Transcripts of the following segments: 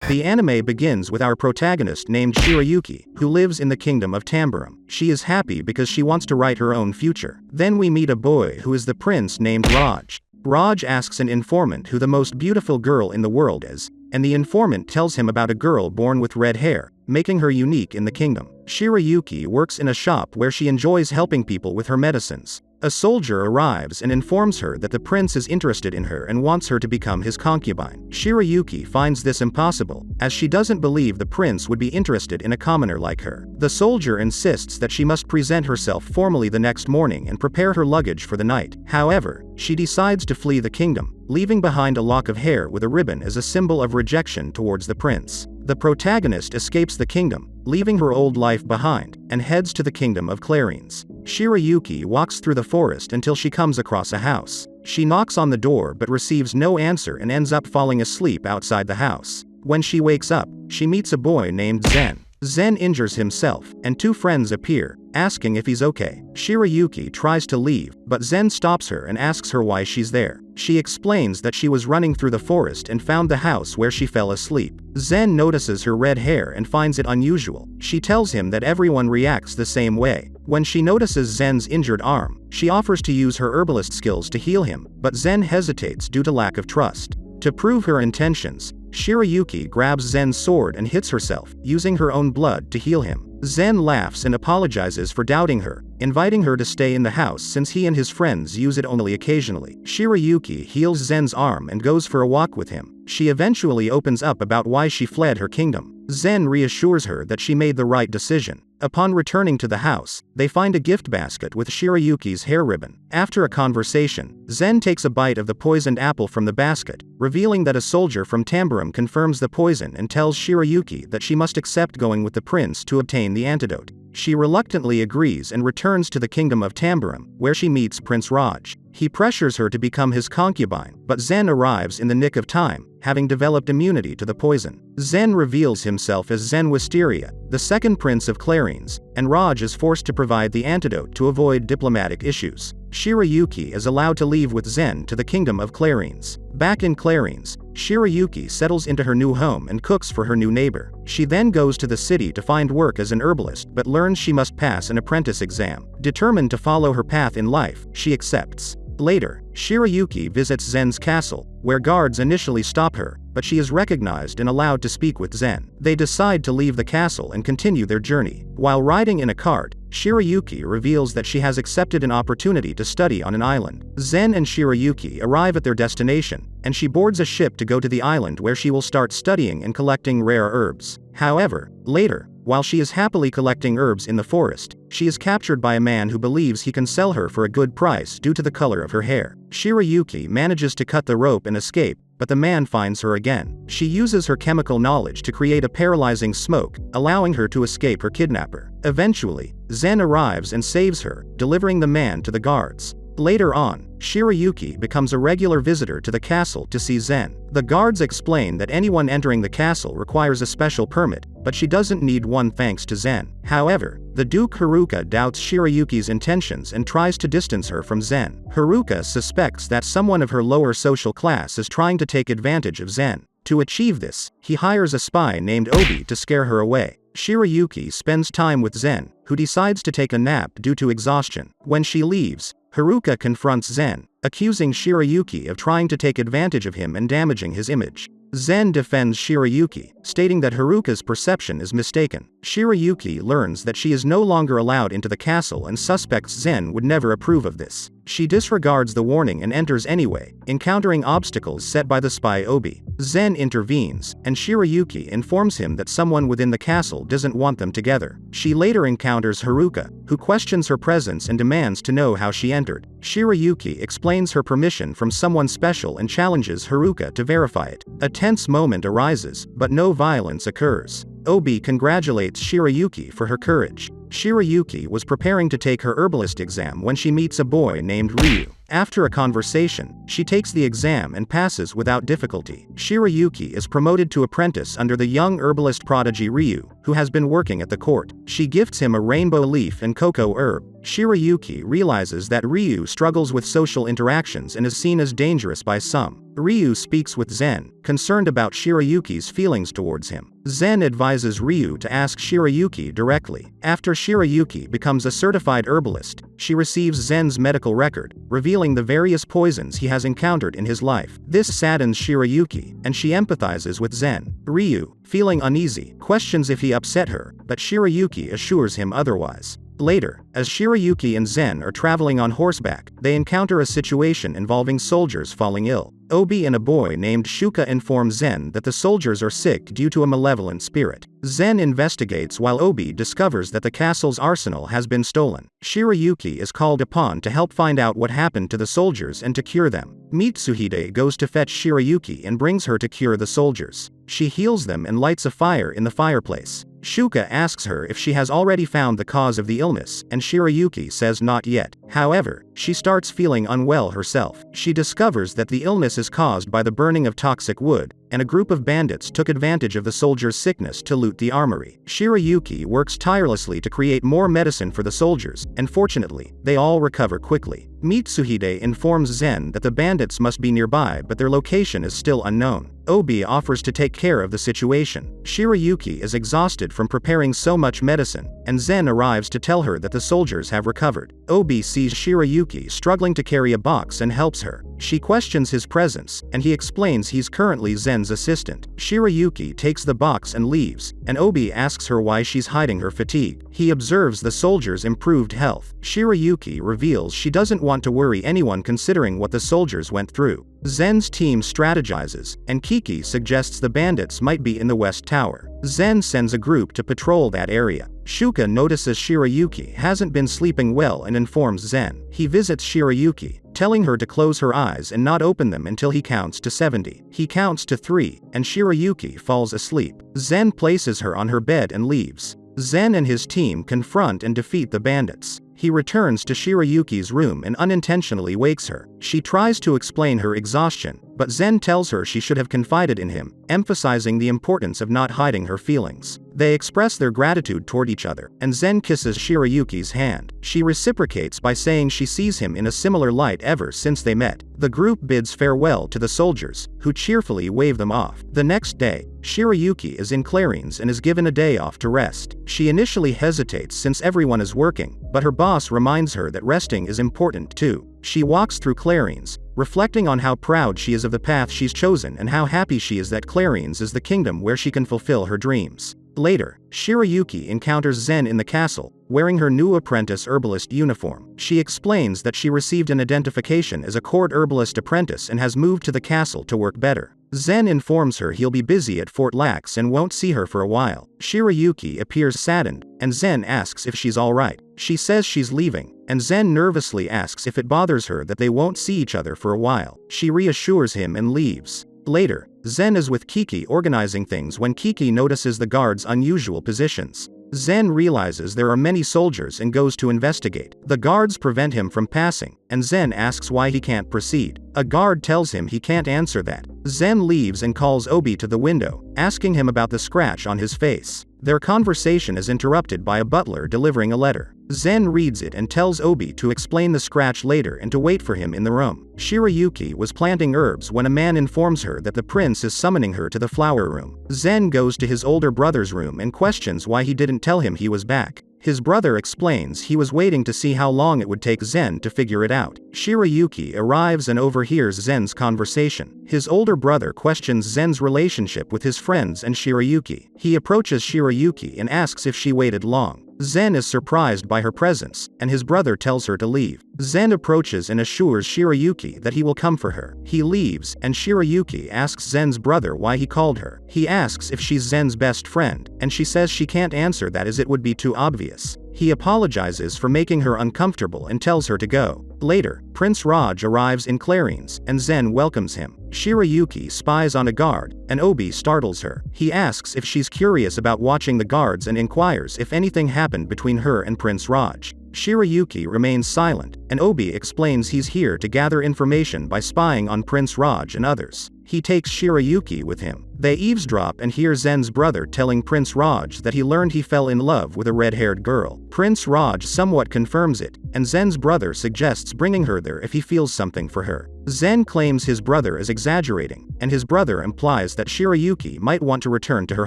The anime begins with our protagonist named Shirayuki, who lives in the kingdom of Tanbarun. She is happy because she wants to write her own future. Then we meet a boy who is the prince named Raji. Raji asks an informant who the most beautiful girl in the world is, and the informant tells him about a girl born with red hair, making her unique in the kingdom. Shirayuki works in a shop where she enjoys helping people with her medicines. A soldier arrives and informs her that the prince is interested in her and wants her to become his concubine. Shirayuki finds this impossible, as she doesn't believe the prince would be interested in a commoner like her. The soldier insists that she must present herself formally the next morning and prepare her luggage for the night. However, she decides to flee the kingdom, leaving behind a lock of hair with a ribbon as a symbol of rejection towards the prince. The protagonist escapes the kingdom, leaving her old life behind, and heads to the kingdom of Clarines. Shirayuki walks through the forest until she comes across a house. She knocks on the door but receives no answer and ends up falling asleep outside the house. When she wakes up, she meets a boy named Zen. Zen injures himself, and two friends appear, asking if he's okay. Shirayuki tries to leave, but Zen stops her and asks her why she's there. She explains that she was running through the forest and found the house where she fell asleep. Zen notices her red hair and finds it unusual. She tells him that everyone reacts the same way. When she notices Zen's injured arm, she offers to use her herbalist skills to heal him, but Zen hesitates due to lack of trust. To prove her intentions, Shirayuki grabs Zen's sword and hits herself, using her own blood to heal him. Zen laughs and apologizes for doubting her, inviting her to stay in the house since he and his friends use it only occasionally. Shirayuki heals Zen's arm and goes for a walk with him. She eventually opens up about why she fled her kingdom. Zen reassures her that she made the right decision. Upon returning to the house, they find a gift basket with Shirayuki's hair ribbon. After a conversation, Zen takes a bite of the poisoned apple from the basket, revealing that a soldier from Tanbarun confirms the poison and tells Shirayuki that she must accept going with the prince to obtain the antidote. She reluctantly agrees and returns to the kingdom of Tanbarun, where she meets Prince Raji. He pressures her to become his concubine, but Zen arrives in the nick of time, having developed immunity to the poison. Zen reveals himself as Zen Wistalia, the second prince of Clarines, and Raji is forced to provide the antidote to avoid diplomatic issues. Shirayuki is allowed to leave with Zen to the kingdom of Clarines. Back in Clarines, Shirayuki settles into her new home and cooks for her new neighbor. She then goes to the city to find work as an herbalist but learns she must pass an apprentice exam. Determined to follow her path in life, she accepts. Later, Shirayuki visits Zen's castle, where guards initially stop her, but she is recognized and allowed to speak with Zen. They decide to leave the castle and continue their journey. While riding in a cart, Shirayuki reveals that she has accepted an opportunity to study on an island. Zen and Shirayuki arrive at their destination, and she boards a ship to go to the island where she will start studying and collecting rare herbs. However, later, while she is happily collecting herbs in the forest, she is captured by a man who believes he can sell her for a good price due to the color of her hair. Shirayuki manages to cut the rope and escape, but the man finds her again. She uses her chemical knowledge to create a paralyzing smoke, allowing her to escape her kidnapper. Eventually, Zen arrives and saves her, delivering the man to the guards. Later on, Shirayuki becomes a regular visitor to the castle to see Zen. The guards explain that anyone entering the castle requires a special permit, but she doesn't need one thanks to Zen. However, the Duke Haruka doubts Shirayuki's intentions and tries to distance her from Zen. Haruka suspects that someone of her lower social class is trying to take advantage of Zen. To achieve this, he hires a spy named Obi to scare her away. Shirayuki spends time with Zen, who decides to take a nap due to exhaustion. When she leaves, Haruka confronts Zen, accusing Shirayuki of trying to take advantage of him and damaging his image. Zen defends Shirayuki, stating that Haruka's perception is mistaken. Shirayuki learns that she is no longer allowed into the castle and suspects Zen would never approve of this. She disregards the warning and enters anyway, encountering obstacles set by the spy Obi. Zen intervenes, and Shirayuki informs him that someone within the castle doesn't want them together. She later encounters Haruka, who questions her presence and demands to know how she entered. Shirayuki explains her permission from someone special and challenges Haruka to verify it. A tense moment arises, but no violence occurs. Obi congratulates Shirayuki for her courage. Shirayuki was preparing to take her herbalist exam when she meets a boy named Ryu. After a conversation, she takes the exam and passes without difficulty. Shirayuki is promoted to apprentice under the young herbalist prodigy Ryu, who has been working at the court. She gifts him a rainbow leaf and cocoa herb. Shirayuki realizes that Ryu struggles with social interactions and is seen as dangerous by some. Ryu speaks with Zen, concerned about Shirayuki's feelings towards him. Zen advises Ryu to ask Shirayuki directly. After Shirayuki becomes a certified herbalist, she receives Zen's medical record, revealing the various poisons he has encountered in his life. This saddens Shirayuki, and she empathizes with Zen. Ryu, feeling uneasy, questions if he upset her, but Shirayuki assures him otherwise. Later, as Shirayuki and Zen are traveling on horseback, they encounter a situation involving soldiers falling ill. Obi and a boy named Shuka inform Zen that the soldiers are sick due to a malevolent spirit. Zen investigates while Obi discovers that the castle's arsenal has been stolen. Shirayuki is called upon to help find out what happened to the soldiers and to cure them. Mitsuhide goes to fetch Shirayuki and brings her to cure the soldiers. She heals them and lights a fire in the fireplace. Shuka asks her if she has already found the cause of the illness, and Shirayuki says not yet. However, she starts feeling unwell herself. She discovers that the illness is caused by the burning of toxic wood, and a group of bandits took advantage of the soldiers' sickness to loot the armory. Shirayuki works tirelessly to create more medicine for the soldiers, and fortunately, they all recover quickly. Mitsuhide informs Zen that the bandits must be nearby, but their location is still unknown. Obi offers to take care of the situation. Shirayuki is exhausted from preparing so much medicine, and Zen arrives to tell her that the soldiers have recovered. Obi sees Shirayuki struggling to carry a box and helps her. She questions his presence, and he explains he's currently Zen's assistant. Shirayuki takes the box and leaves, and Obi asks her why she's hiding her fatigue. He observes the soldiers' improved health. Shirayuki reveals she doesn't want to worry anyone considering what the soldiers went through. Zen's team strategizes, and Kiki suggests the bandits might be in the West Tower. Zen sends a group to patrol that area. Shuka notices Shirayuki hasn't been sleeping well and informs Zen. He visits Shirayuki, telling her to close her eyes and not open them until he counts to 70. He counts to 3, and Shirayuki falls asleep. Zen places her on her bed and leaves. Zen and his team confront and defeat the bandits. He returns to Shirayuki's room and unintentionally wakes her. She tries to explain her exhaustion, but Zen tells her she should have confided in him, emphasizing the importance of not hiding her feelings. They express their gratitude toward each other, and Zen kisses Shirayuki's hand. She reciprocates by saying she sees him in a similar light ever since they met. The group bids farewell to the soldiers, who cheerfully wave them off. The next day, Shirayuki is in Clarines and is given a day off to rest. She initially hesitates since everyone is working, but her boss reminds her that resting is important too. She walks through Clarines, reflecting on how proud she is of the path she's chosen and how happy she is that Clarines is the kingdom where she can fulfill her dreams. Later, Shirayuki encounters Zen in the castle, wearing her new apprentice herbalist uniform. She explains that she received an identification as a court herbalist apprentice and has moved to the castle to work better. Zen informs her he'll be busy at Fort Lax and won't see her for a while. Shirayuki appears saddened, and Zen asks if she's alright. She says she's leaving, and Zen nervously asks if it bothers her that they won't see each other for a while. She reassures him and leaves. Later, Zen is with Kiki organizing things when Kiki notices the guards' unusual positions. Zen realizes there are many soldiers and goes to investigate. The guards prevent him from passing, and Zen asks why he can't proceed. A guard tells him he can't answer that. Zen leaves and calls Obi to the window, asking him about the scratch on his face. Their conversation is interrupted by a butler delivering a letter. Zen reads it and tells Obi to explain the scratch later and to wait for him in the room. Shirayuki was planting herbs when a man informs her that the prince is summoning her to the flower room. Zen goes to his older brother's room and questions why he didn't tell him he was back. His brother explains he was waiting to see how long it would take Zen to figure it out. Shirayuki arrives and overhears Zen's conversation. His older brother questions Zen's relationship with his friends and Shirayuki. He approaches Shirayuki and asks if she waited long. Zen is surprised by her presence, and his brother tells her to leave. Zen approaches and assures Shirayuki that he will come for her. He leaves, and Shirayuki asks Zen's brother why he called her. He asks if she's Zen's best friend, and she says she can't answer that as it would be too obvious. He apologizes for making her uncomfortable and tells her to go. Later, Prince Raj arrives in Clarines, and Zen welcomes him. Shirayuki spies on a guard, and Obi startles her. He asks if she's curious about watching the guards and inquires if anything happened between her and Prince Raj. Shirayuki remains silent, and Obi explains he's here to gather information by spying on Prince Raj and others. He takes Shirayuki with him. They eavesdrop and hear Zen's brother telling Prince Raj that he learned he fell in love with a red-haired girl. Prince Raj somewhat confirms it, and Zen's brother suggests bringing her there if he feels something for her. Zen claims his brother is exaggerating, and his brother implies that Shirayuki might want to return to her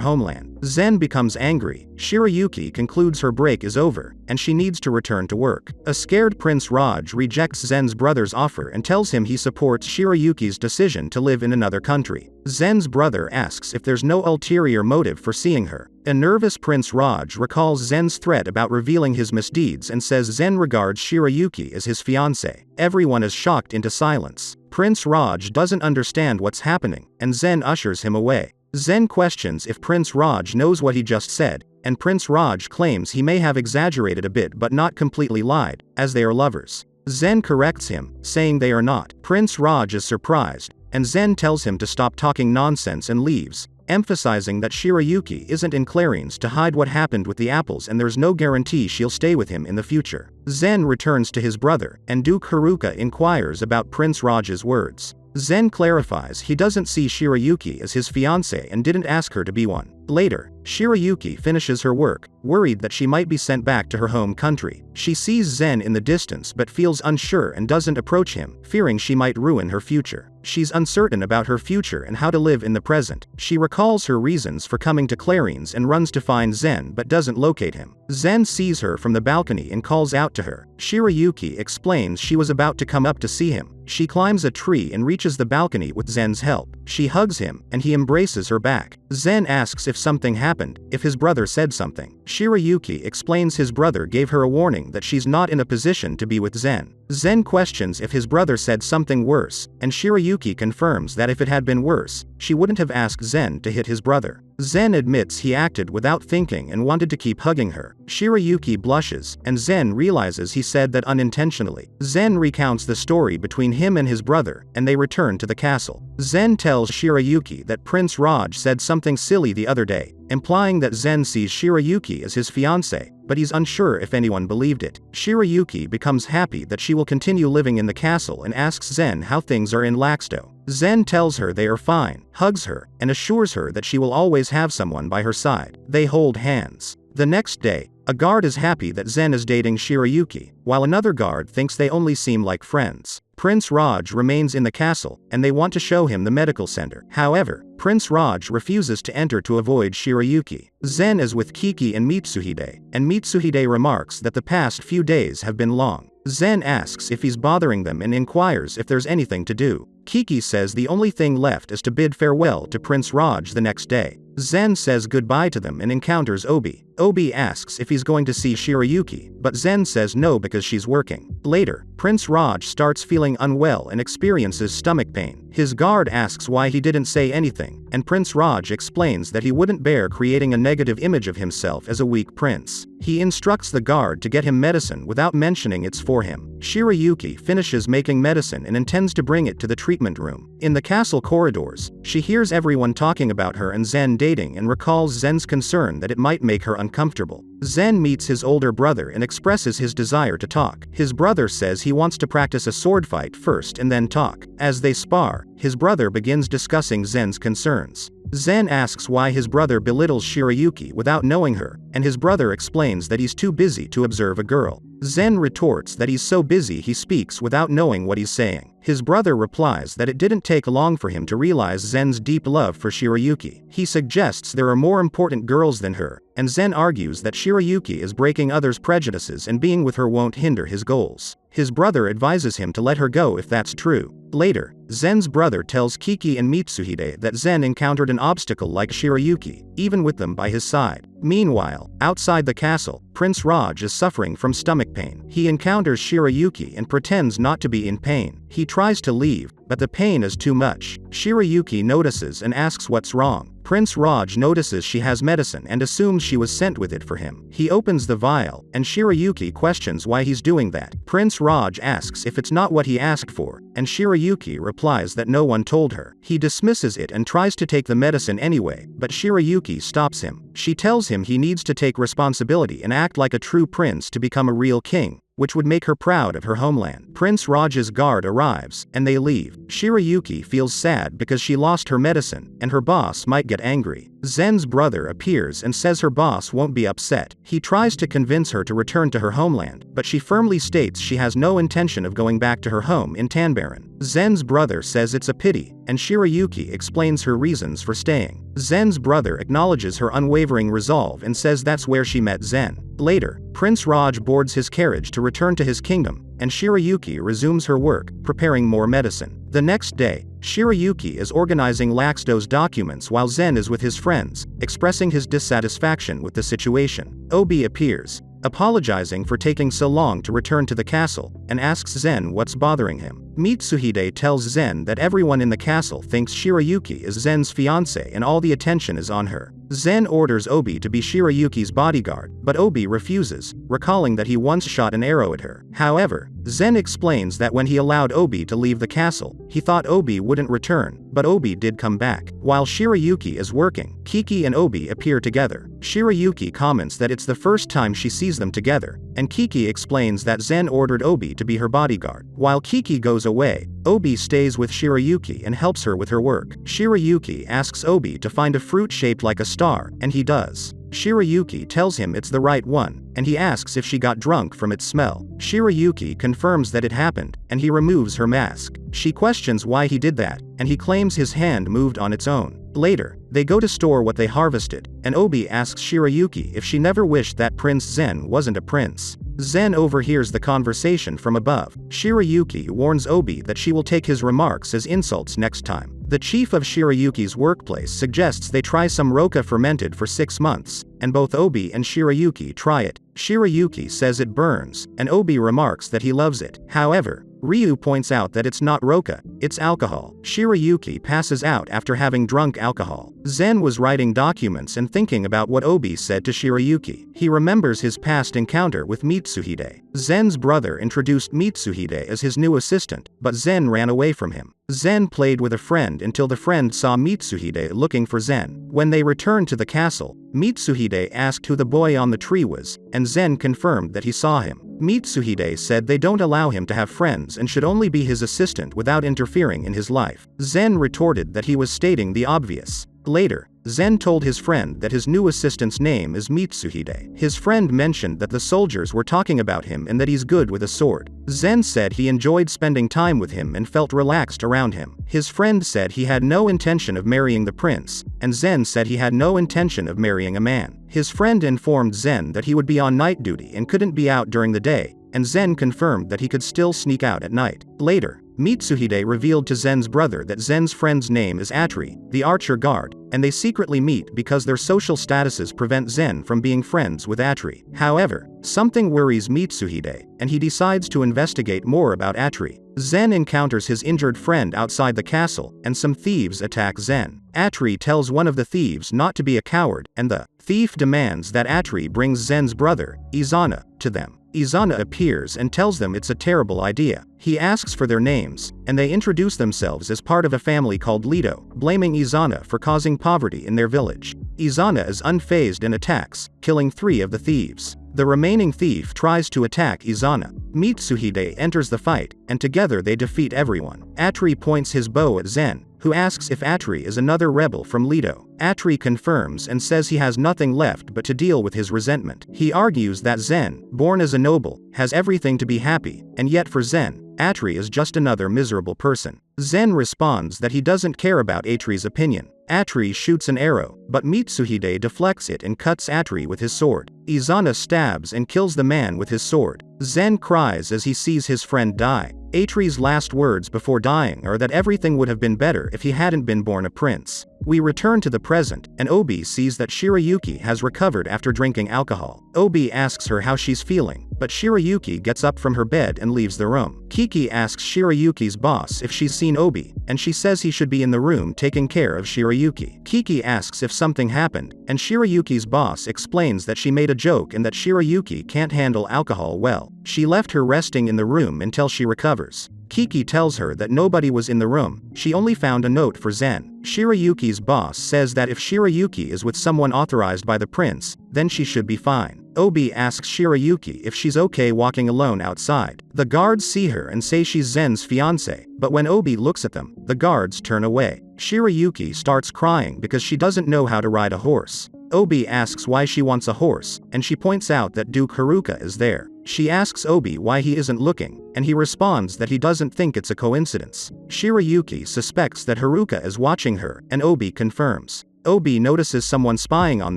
homeland. Zen becomes angry. Shirayuki concludes her break is over, and she needs to return to work. A scared Prince Raj rejects Zen's brother's offer and tells him he supports Shirayuki's decision to live in another country. Zen's brother asks if there's no ulterior motive for seeing her. A nervous Prince Raj recalls Zen's threat about revealing his misdeeds and says Zen regards Shirayuki as his fiancée. Everyone is shocked into silence. Prince Raj doesn't understand what's happening, and Zen ushers him away. Zen questions if Prince Raj knows what he just said, and Prince Raj claims he may have exaggerated a bit but not completely lied, as they are lovers. Zen corrects him, saying they are not. Prince Raj is surprised, and Zen tells him to stop talking nonsense and leaves, emphasizing that Shirayuki isn't in Clarines to hide what happened with the apples and there's no guarantee she'll stay with him in the future. Zen returns to his brother, and Duke Haruka inquires about Prince Raj's words. Zen clarifies he doesn't see Shirayuki as his fiancée and didn't ask her to be one. Later, Shirayuki finishes her work, worried that she might be sent back to her home country. She sees Zen in the distance but feels unsure and doesn't approach him, fearing she might ruin her future. She's uncertain about her future and how to live in the present. She recalls her reasons for coming to Clarines and runs to find Zen but doesn't locate him. Zen sees her from the balcony and calls out to her. Shirayuki explains she was about to come up to see him. She climbs a tree and reaches the balcony with Zen's help. She hugs him, and he embraces her back. Zen asks if something happened, if his brother said something. Shirayuki explains his brother gave her a warning that she's not in a position to be with Zen. Zen questions if his brother said something worse, and Shirayuki confirms that if it had been worse, she wouldn't have asked Zen to hit his brother. Zen admits he acted without thinking and wanted to keep hugging her. Shirayuki blushes, and Zen realizes he said that unintentionally. Zen recounts the story between him and his brother, and they return to the castle. Zen tells Shirayuki that Prince Raj said something silly the other day, implying that Zen sees Shirayuki as his fiancée, but he's unsure if anyone believed it. Shirayuki becomes happy that she will continue living in the castle and asks Zen how things are in Laxdo. Zen tells her they are fine, hugs her, and assures her that she will always have someone by her side. They hold hands. The next day, a guard is happy that Zen is dating Shirayuki, while another guard thinks they only seem like friends. Prince Raj remains in the castle, and they want to show him the medical center. However, Prince Raj refuses to enter to avoid Shirayuki. Zen is with Kiki and Mitsuhide, and Mitsuhide remarks that the past few days have been long. Zen asks if he's bothering them and inquires if there's anything to do. Kiki says the only thing left is to bid farewell to Prince Raj the next day. Zen says goodbye to them and encounters Obi. Obi asks if he's going to see Shirayuki, but Zen says no because she's working. Later, Prince Raj starts feeling unwell and experiences stomach pain. His guard asks why he didn't say anything, and Prince Raj explains that he wouldn't bear creating a negative image of himself as a weak prince. He instructs the guard to get him medicine without mentioning it's for him. Shirayuki finishes making medicine and intends to bring it to the treatment room. In the castle corridors, she hears everyone talking about her and Zen dating and recalls Zen's concern that it might make her uncomfortable. Zen meets his older brother and expresses his desire to talk. His brother says he wants to practice a sword fight first and then talk. As they spar, his brother begins discussing Zen's concerns. Zen asks why his brother belittles Shirayuki without knowing her, and his brother explains that he's too busy to observe a girl. Zen retorts that he's so busy he speaks without knowing what he's saying. His brother replies that it didn't take long for him to realize Zen's deep love for Shirayuki. He suggests there are more important girls than her, and Zen argues that Shirayuki is breaking others' prejudices and being with her won't hinder his goals. His brother advises him to let her go if that's true. Later, Zen's brother tells Kiki and Mitsuhide that Zen encountered an obstacle like Shirayuki, even with them by his side. Meanwhile, outside the castle, Prince Raj is suffering from stomach pain. He encounters Shirayuki and pretends not to be in pain. He tries to leave, but the pain is too much. Shirayuki notices and asks what's wrong. Prince Raj notices she has medicine and assumes she was sent with it for him. He opens the vial, and Shirayuki questions why he's doing that. Prince Raj asks if it's not what he asked for, and Shirayuki replies that no one told her. He dismisses it and tries to take the medicine anyway, but Shirayuki stops him. She tells him he needs to take responsibility and act like a true prince to become a real king, which would make her proud of her homeland. Prince Raj's guard arrives, and they leave. Shirayuki feels sad because she lost her medicine, and her boss might get angry. Zen's brother appears and says her boss won't be upset. He tries to convince her to return to her homeland, but she firmly states she has no intention of going back to her home in Tanbarun. Zen's brother says it's a pity, and Shirayuki explains her reasons for staying. Zen's brother acknowledges her unwavering resolve and says that's where she met Zen. Later, Prince Raj boards his carriage to return to his kingdom, and Shirayuki resumes her work, preparing more medicine. The next day, Shirayuki is organizing Laxdo's documents while Zen is with his friends, expressing his dissatisfaction with the situation. Obi appears, apologizing for taking so long to return to the castle, and asks Zen what's bothering him. Mitsuhide tells Zen that everyone in the castle thinks Shirayuki is Zen's fiancé and all the attention is on her. Zen orders Obi to be Shirayuki's bodyguard, but Obi refuses, recalling that he once shot an arrow at her. However, Zen explains that when he allowed Obi to leave the castle, he thought Obi wouldn't return, but Obi did come back. While Shirayuki is working, Kiki and Obi appear together. Shirayuki comments that it's the first time she sees them together, and Kiki explains that Zen ordered Obi to be her bodyguard. While Kiki goes away, Obi stays with Shirayuki and helps her with her work. Shirayuki asks Obi to find a fruit shaped like a star, and he does. Shirayuki tells him it's the right one, and he asks if she got drunk from its smell. Shirayuki confirms that it happened, and he removes her mask. She questions why he did that, and he claims his hand moved on its own. Later, they go to store what they harvested, and Obi asks Shirayuki if she never wished that Prince Zen wasn't a prince. Zen overhears the conversation from above. Shirayuki warns Obi that she will take his remarks as insults next time. The chief of Shirayuki's workplace suggests they try some roca fermented for 6 months, and both Obi and Shirayuki try it. Shirayuki says it burns, and Obi remarks that he loves it. However, Ryu points out that it's not roca, it's alcohol. Shirayuki passes out after having drunk alcohol. Zen was writing documents and thinking about what Obi said to Shirayuki. He remembers his past encounter with Mitsuhide. Zen's brother introduced Mitsuhide as his new assistant, but Zen ran away from him. Zen played with a friend until the friend saw Mitsuhide looking for Zen. When they returned to the castle, Mitsuhide asked who the boy on the tree was, and Zen confirmed that he saw him. Mitsuhide said they don't allow him to have friends and should only be his assistant without interfering in his life. Zen retorted that he was stating the obvious. Later, Zen told his friend that his new assistant's name is Mitsuhide. His friend mentioned that the soldiers were talking about him and that he's good with a sword. Zen said he enjoyed spending time with him and felt relaxed around him. His friend said he had no intention of marrying the prince, and Zen said he had no intention of marrying a man. His friend informed Zen that he would be on night duty and couldn't be out during the day, and Zen confirmed that he could still sneak out at night. Later, Mitsuhide revealed to Zen's brother that Zen's friend's name is Atri, the archer guard, and they secretly meet because their social statuses prevent Zen from being friends with Atri. However, something worries Mitsuhide, and he decides to investigate more about Atri. Zen encounters his injured friend outside the castle, and some thieves attack Zen. Atri tells one of the thieves not to be a coward, and the thief demands that Atri brings Zen's brother, Izana, to them. Izana appears and tells them it's a terrible idea. He asks for their names, and they introduce themselves as part of a family called Lido, blaming Izana for causing poverty in their village. Izana is unfazed and attacks, killing 3 of the thieves. The remaining thief tries to attack Izana. Mitsuhide enters the fight, and together they defeat everyone. Atri points his bow at Zen, who asks if Atri is another rebel from Lido. Atri confirms and says he has nothing left but to deal with his resentment. He argues that Zen, born as a noble, has everything to be happy, and yet for Zen, Atri is just another miserable person. Zen responds that he doesn't care about Atri's opinion. Atri shoots an arrow, but Mitsuhide deflects it and cuts Atri with his sword. Izana stabs and kills the man with his sword. Zen cries as he sees his friend die. Atri's last words before dying are that everything would have been better if he hadn't been born a prince. We return to the present, and Obi sees that Shirayuki has recovered after drinking alcohol. Obi asks her how she's feeling, but Shirayuki gets up from her bed and leaves the room. Kiki asks Shirayuki's boss if she's seen Obi, and she says he should be in the room taking care of Shirayuki. Kiki asks if something happened, and Shirayuki's boss explains that she made a joke and that Shirayuki can't handle alcohol well. She left her resting in the room until she recovers. Kiki tells her that nobody was in the room, she only found a note for Zen. Shirayuki's boss says that if Shirayuki is with someone authorized by the prince, then she should be fine. Obi asks Shirayuki if she's okay walking alone outside. The guards see her and say she's Zen's fiancé, but when Obi looks at them, the guards turn away. Shirayuki starts crying because she doesn't know how to ride a horse. Obi asks why she wants a horse, and she points out that Duke Haruka is there. She asks Obi why he isn't looking, and he responds that he doesn't think it's a coincidence. Shirayuki suspects that Haruka is watching her, and Obi confirms. Obi notices someone spying on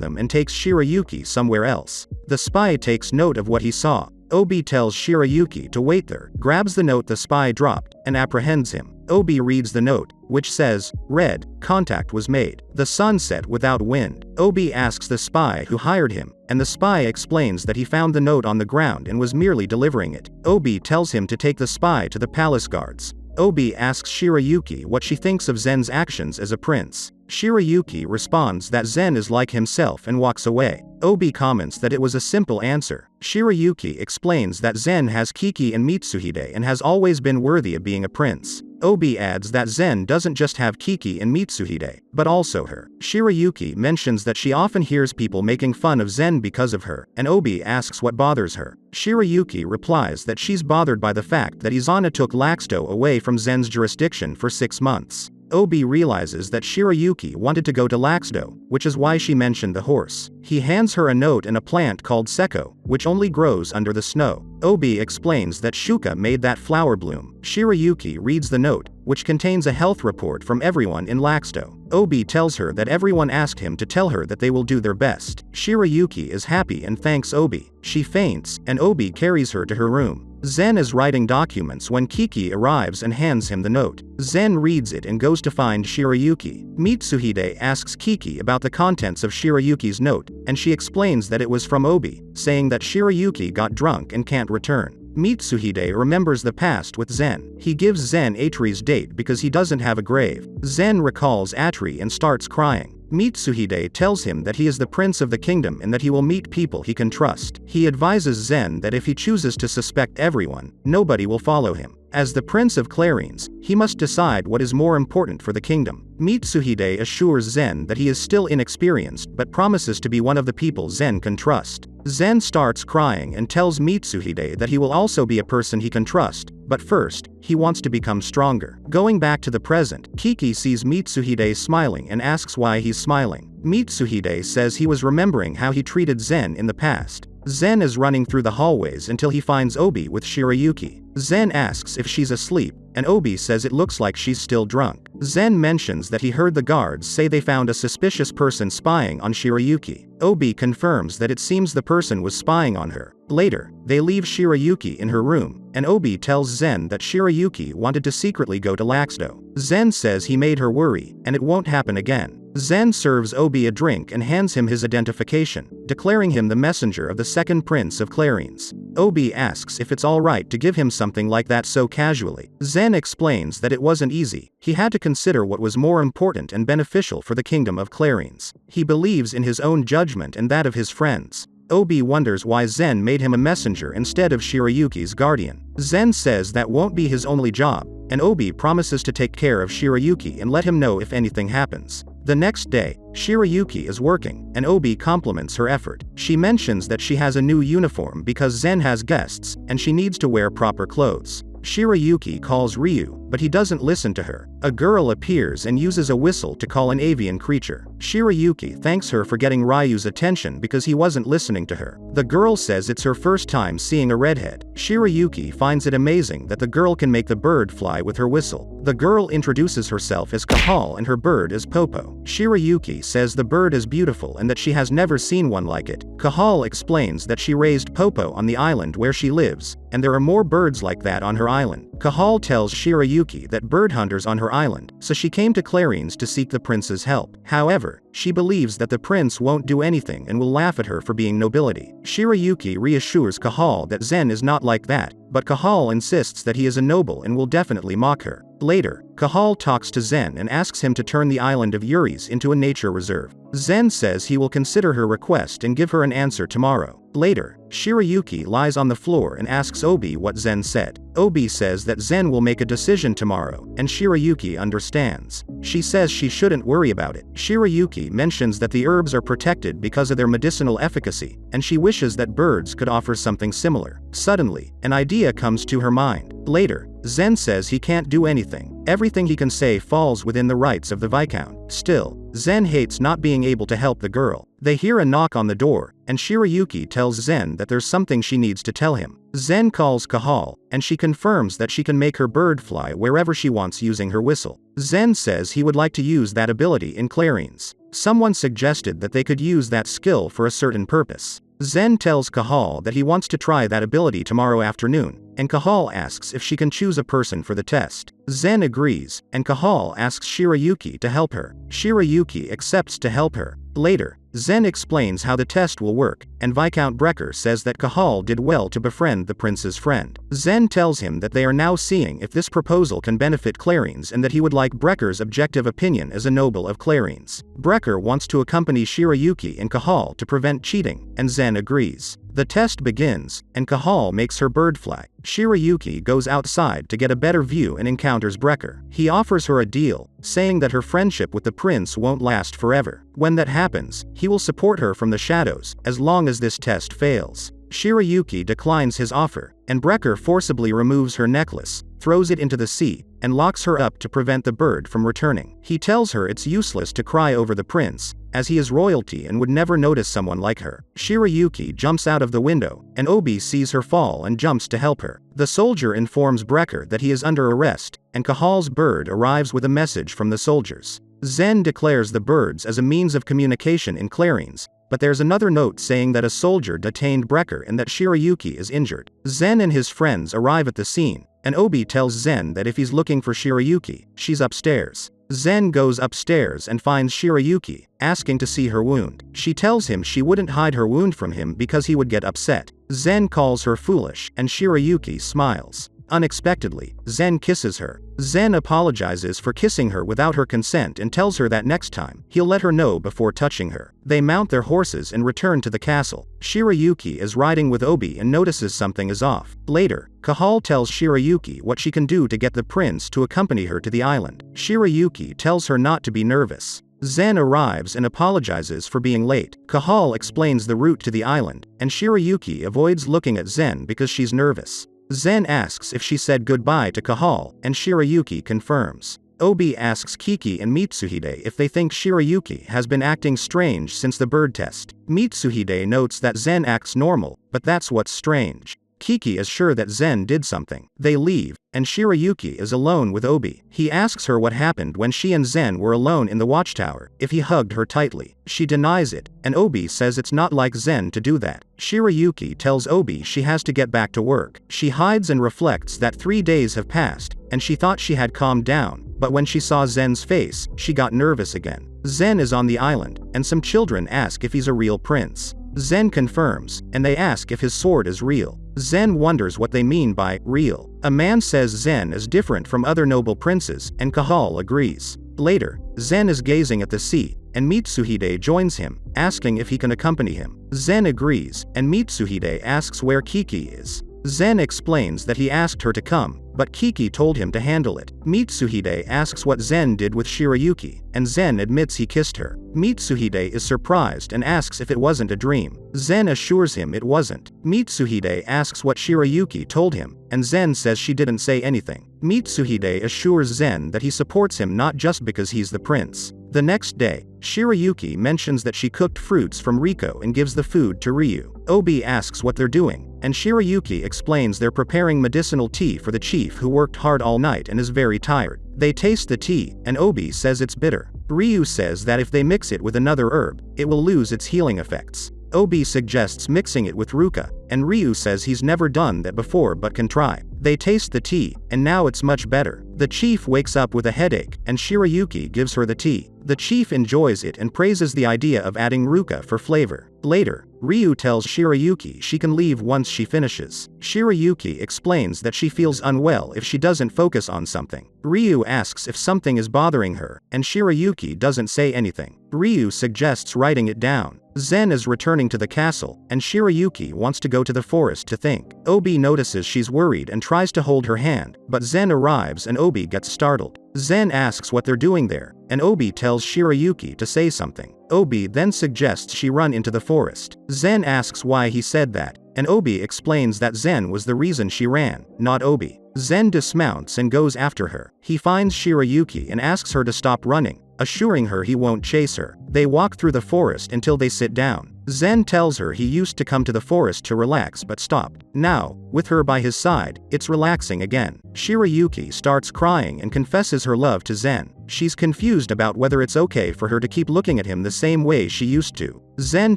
them and takes Shirayuki somewhere else. The spy takes note of what he saw. Obi tells Shirayuki to wait there, grabs the note the spy dropped, and apprehends him. Obi reads the note, which says, "Red, contact was made. The sun set without wind." Obi asks the spy who hired him, and the spy explains that he found the note on the ground and was merely delivering it. Obi tells him to take the spy to the palace guards. Obi asks Shirayuki what she thinks of Zen's actions as a prince. Shirayuki responds that Zen is like himself and walks away. Obi comments that it was a simple answer. Shirayuki explains that Zen has Kiki and Mitsuhide and has always been worthy of being a prince. Obi adds that Zen doesn't just have Kiki and Mitsuhide, but also her. Shirayuki mentions that she often hears people making fun of Zen because of her, and Obi asks what bothers her. Shirayuki replies that she's bothered by the fact that Izana took Laxdo away from Zen's jurisdiction for 6 months. Obi realizes that Shirayuki wanted to go to Laxdo, which is why she mentioned the horse. He hands her a note and a plant called Seko, which only grows under the snow. Obi explains that Shuka made that flower bloom. Shirayuki reads the note, which contains a health report from everyone in Laxdo. Obi tells her that everyone asked him to tell her that they will do their best. Shirayuki is happy and thanks Obi. She faints, and Obi carries her to her room. Zen is writing documents when Kiki arrives and hands him the note. Zen reads it and goes to find Shirayuki. Mitsuhide asks Kiki about the contents of Shirayuki's note, and she explains that it was from Obi, saying that Shirayuki got drunk and can't return. Mitsuhide remembers the past with Zen. He gives Zen Atri's date because he doesn't have a grave. Zen recalls Atri and starts crying. Mitsuhide tells him that he is the prince of the kingdom and that he will meet people he can trust. He advises Zen that if he chooses to suspect everyone, nobody will follow him. As the prince of Clarines, he must decide what is more important for the kingdom. Mitsuhide assures Zen that he is still inexperienced but promises to be one of the people Zen can trust. Zen starts crying and tells Mitsuhide that he will also be a person he can trust, but first, he wants to become stronger. Going back to the present, Kiki sees Mitsuhide smiling and asks why he's smiling. Mitsuhide says he was remembering how he treated Zen in the past. Zen is running through the hallways until he finds Obi with Shirayuki. Zen asks if she's asleep, and Obi says it looks like she's still drunk. Zen mentions that he heard the guards say they found a suspicious person spying on Shirayuki. Obi confirms that it seems the person was spying on her. Later, they leave Shirayuki in her room, and Obi tells Zen that Shirayuki wanted to secretly go to Laxdo. Zen says he made her worry, and it won't happen again. Zen serves Obi a drink and hands him his identification, declaring him the messenger of the second prince of Clarines. Obi asks if it's alright to give him something like that so casually. Zen explains that it wasn't easy. He had to consider what was more important and beneficial for the kingdom of Clarines. He believes in his own judgment and that of his friends. Obi wonders why Zen made him a messenger instead of Shirayuki's guardian. Zen says that won't be his only job, and Obi promises to take care of Shirayuki and let him know if anything happens. The next day, Shirayuki is working, and Obi compliments her effort. She mentions that she has a new uniform because Zen has guests, and she needs to wear proper clothes. Shirayuki calls Ryu, but he doesn't listen to her. A girl appears and uses a whistle to call an avian creature. Shirayuki thanks her for getting Ryu's attention because he wasn't listening to her. The girl says it's her first time seeing a redhead. Shirayuki finds it amazing that the girl can make the bird fly with her whistle. The girl introduces herself as Kahal and her bird as Popo. Shirayuki says the bird is beautiful and that she has never seen one like it. Kahal explains that she raised Popo on the island where she lives, and there are more birds like that on her island. Kahal tells Shirayuki that bird hunters on her island, so she came to Clarines to seek the prince's help. However, she believes that the prince won't do anything and will laugh at her for being nobility. Shirayuki reassures Kahal that Zen is not like that, but Kahal insists that he is a noble and will definitely mock her. Later, Cahal talks to Zen and asks him to turn the island of Uris into a nature reserve. Zen says he will consider her request and give her an answer tomorrow. Later, Shirayuki lies on the floor and asks Obi what Zen said. Obi says that Zen will make a decision tomorrow, and Shirayuki understands. She says she shouldn't worry about it. Shirayuki mentions that the herbs are protected because of their medicinal efficacy, and she wishes that birds could offer something similar. Suddenly, an idea comes to her mind. Later, Zen says he can't do anything. Everything he can say falls within the rights of the Viscount. Still, Zen hates not being able to help the girl. They hear a knock on the door, and Shirayuki tells Zen that there's something she needs to tell him. Zen calls Cahal, and she confirms that she can make her bird fly wherever she wants using her whistle. Zen says he would like to use that ability in Clarines. Someone suggested that they could use that skill for a certain purpose. Zen tells Cahal that he wants to try that ability tomorrow afternoon, and Cahal asks if she can choose a person for the test. Zen agrees, and Cahal asks Shirayuki to help her. Shirayuki accepts to help her. Later, Zen explains how the test will work, and Viscount Brecker says that Cahal did well to befriend the prince's friend. Zen tells him that they are now seeing if this proposal can benefit Clarines and that he would like Brecker's objective opinion as a noble of Clarines. Brecker wants to accompany Shirayuki and Cahal to prevent cheating, and Zen agrees. The test begins, and Cahal makes her bird fly. Shirayuki goes outside to get a better view and encounters Brecker. He offers her a deal, saying that her friendship with the prince won't last forever. When that happens, he will support her from the shadows, as long as this test fails. Shirayuki declines his offer, and Brecker forcibly removes her necklace, throws it into the sea, and locks her up to prevent the bird from returning. He tells her it's useless to cry over the prince, as he is royalty and would never notice someone like her. Shirayuki jumps out of the window, and Obi sees her fall and jumps to help her. The soldier informs Brecker that he is under arrest, and Cahal's bird arrives with a message from the soldiers. Zen declares the birds as a means of communication in Clarines, but there's another note saying that a soldier detained Brecker and that Shirayuki is injured. Zen and his friends arrive at the scene, and Obi tells Zen that if he's looking for Shirayuki, she's upstairs. Zen goes upstairs and finds Shirayuki, asking to see her wound. She tells him she wouldn't hide her wound from him because he would get upset. Zen calls her foolish, and Shirayuki smiles. Unexpectedly, Zen kisses her. Zen apologizes for kissing her without her consent and tells her that next time, he'll let her know before touching her. They mount their horses and return to the castle. Shirayuki is riding with Obi and notices something is off. Later, Cahal tells Shirayuki what she can do to get the prince to accompany her to the island. Shirayuki tells her not to be nervous. Zen arrives and apologizes for being late. Cahal explains the route to the island, and Shirayuki avoids looking at Zen because she's nervous. Zen asks if she said goodbye to Cahal, and Shirayuki confirms. Obi asks Kiki and Mitsuhide if they think Shirayuki has been acting strange since the bird test. Mitsuhide notes that Zen acts normal, but that's what's strange. Kiki is sure that Zen did something. They leave, and Shirayuki is alone with Obi. He asks her what happened when she and Zen were alone in the watchtower, if he hugged her tightly. She denies it, and Obi says it's not like Zen to do that. Shirayuki tells Obi she has to get back to work. She hides and reflects that 3 days have passed, and she thought she had calmed down, but when she saw Zen's face, she got nervous again. Zen is on the island, and some children ask if he's a real prince. Zen confirms, and they ask if his sword is real. Zen wonders what they mean by real. A man says Zen is different from other noble princes, and Cahal agrees. Later, Zen is gazing at the sea, and Mitsuhide joins him, asking if he can accompany him. Zen agrees, and Mitsuhide asks where Kiki is. Zen explains that he asked her to come, but Kiki told him to handle it. Mitsuhide asks what Zen did with Shirayuki, and Zen admits he kissed her. Mitsuhide is surprised and asks if it wasn't a dream. Zen assures him it wasn't. Mitsuhide asks what Shirayuki told him, and Zen says she didn't say anything. Mitsuhide assures Zen that he supports him not just because he's the prince. The next day, Shirayuki mentions that she cooked fruits from Riko and gives the food to Ryu. Obi asks what they're doing, and Shirayuki explains they're preparing medicinal tea for the chief who worked hard all night and is very tired. They taste the tea, and Obi says it's bitter. Ryu says that if they mix it with another herb, it will lose its healing effects. Obi suggests mixing it with Ruka, and Ryu says he's never done that before but can try. They taste the tea, and now it's much better. The chief wakes up with a headache, and Shirayuki gives her the tea. The chief enjoys it and praises the idea of adding Ruka for flavor. Later, Ryu tells Shirayuki she can leave once she finishes. Shirayuki explains that she feels unwell if she doesn't focus on something. Ryu asks if something is bothering her, and Shirayuki doesn't say anything. Ryu suggests writing it down. Zen is returning to the castle, and Shirayuki wants to go to the forest to think. Obi notices she's worried and tries to hold her hand, but Zen arrives and Obi gets startled. Zen asks what they're doing there, and Obi tells Shirayuki to say something. Obi then suggests she run into the forest. Zen asks why he said that, and Obi explains that Zen was the reason she ran, not Obi. Zen dismounts and goes after her. He finds Shirayuki and asks her to stop running, assuring her he won't chase her. They walk through the forest until they sit down. Zen tells her he used to come to the forest to relax but stopped. Now, with her by his side, it's relaxing again. Shirayuki starts crying and confesses her love to Zen. She's confused about whether it's okay for her to keep looking at him the same way she used to. Zen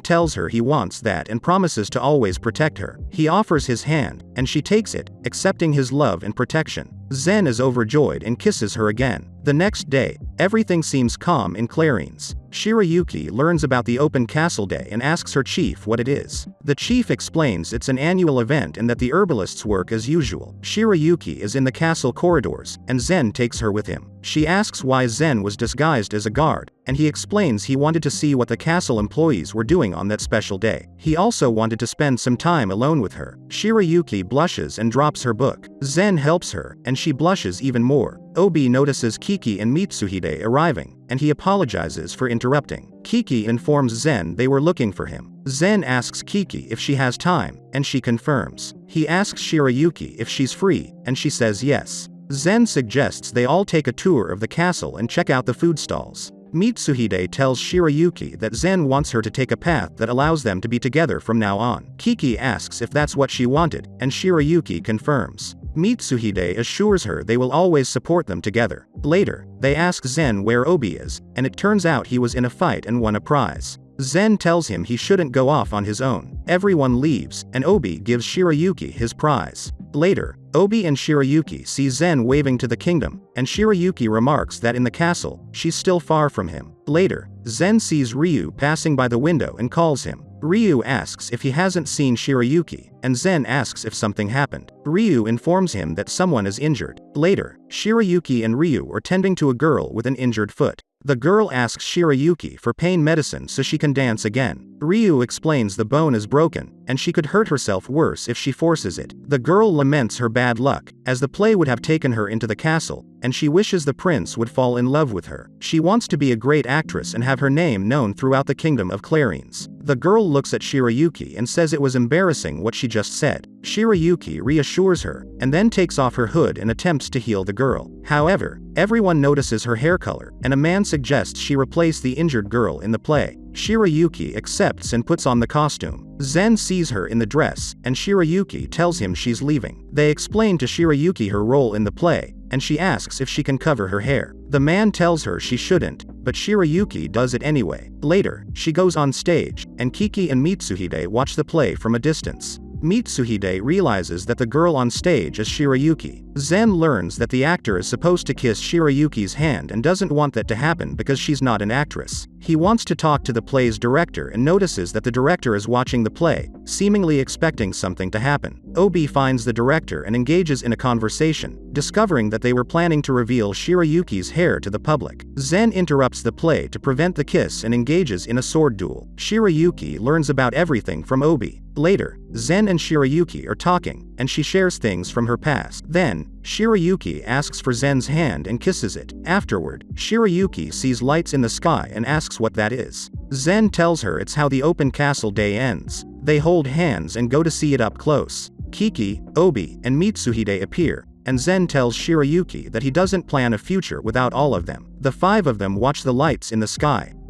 tells her he wants that and promises to always protect her. He offers his hand, and she takes it, accepting his love and protection. Zen is overjoyed and kisses her again. The next day, everything seems calm in Clarines. Shirayuki learns about the open castle day and asks her chief what it is. The chief explains it's an annual event and that the herbalists work as usual. Shirayuki is in the castle corridors, and Zen takes her with him. She asks why Zen was disguised as a guard, and he explains he wanted to see what the castle employees were doing on that special day. He also wanted to spend some time alone with her. Shirayuki blushes and drops her book. Zen helps her, and she blushes even more. Obi notices Kiki and Mitsuhide arriving, and he apologizes for interrupting. Kiki informs Zen they were looking for him. Zen asks Kiki if she has time, and she confirms. He asks Shirayuki if she's free, and she says yes. Zen suggests they all take a tour of the castle and check out the food stalls. Mitsuhide tells Shirayuki that Zen wants her to take a path that allows them to be together from now on. Kiki asks if that's what she wanted, and Shirayuki confirms. Mitsuhide assures her they will always support them together. Later, they ask Zen where Obi is, and it turns out he was in a fight and won a prize. Zen tells him he shouldn't go off on his own. Everyone leaves, and Obi gives Shirayuki his prize. Later, Obi and Shirayuki see Zen waving to the kingdom, and Shirayuki remarks that in the castle, she's still far from him. Later, Zen sees Ryu passing by the window and calls him. Ryu asks if he hasn't seen Shirayuki, and Zen asks if something happened. Ryu informs him that someone is injured. Later, Shirayuki and Ryu are tending to a girl with an injured foot. The girl asks Shirayuki for pain medicine so she can dance again. Ryu explains the bone is broken, and she could hurt herself worse if she forces it. The girl laments her bad luck, as the play would have taken her into the castle, and she wishes the prince would fall in love with her. She wants to be a great actress and have her name known throughout the kingdom of Clarines. The girl looks at Shirayuki and says it was embarrassing what she just said. Shirayuki reassures her, and then takes off her hood and attempts to heal the girl. However, everyone notices her hair color, and a man suggests she replace the injured girl in the play. Shirayuki accepts and puts on the costume. Zen sees her in the dress, and Shirayuki tells him she's leaving. They explain to Shirayuki her role in the play, and she asks if she can cover her hair. The man tells her she shouldn't, but Shirayuki does it anyway. Later, she goes on stage, and Kiki and Mitsuhide watch the play from a distance. Mitsuhide realizes that the girl on stage is Shirayuki. Zen learns that the actor is supposed to kiss Shirayuki's hand and doesn't want that to happen because she's not an actress. He wants to talk to the play's director and notices that the director is watching the play, seemingly expecting something to happen. Obi finds the director and engages in a conversation, discovering that they were planning to reveal Shirayuki's hair to the public. Zen interrupts the play to prevent the kiss and engages in a sword duel. Shirayuki learns about everything from Obi. Later, Zen and Shirayuki are talking, and she shares things from her past. Then, Shirayuki asks for Zen's hand and kisses it. Afterward, Shirayuki sees lights in the sky and asks what that is. Zen tells her it's how the open castle day ends. They hold hands and go to see it up close. Kiki, Obi, and Mitsuhide appear, and Zen tells Shirayuki that he doesn't plan a future without all of them. The five of them watch the lights in the sky,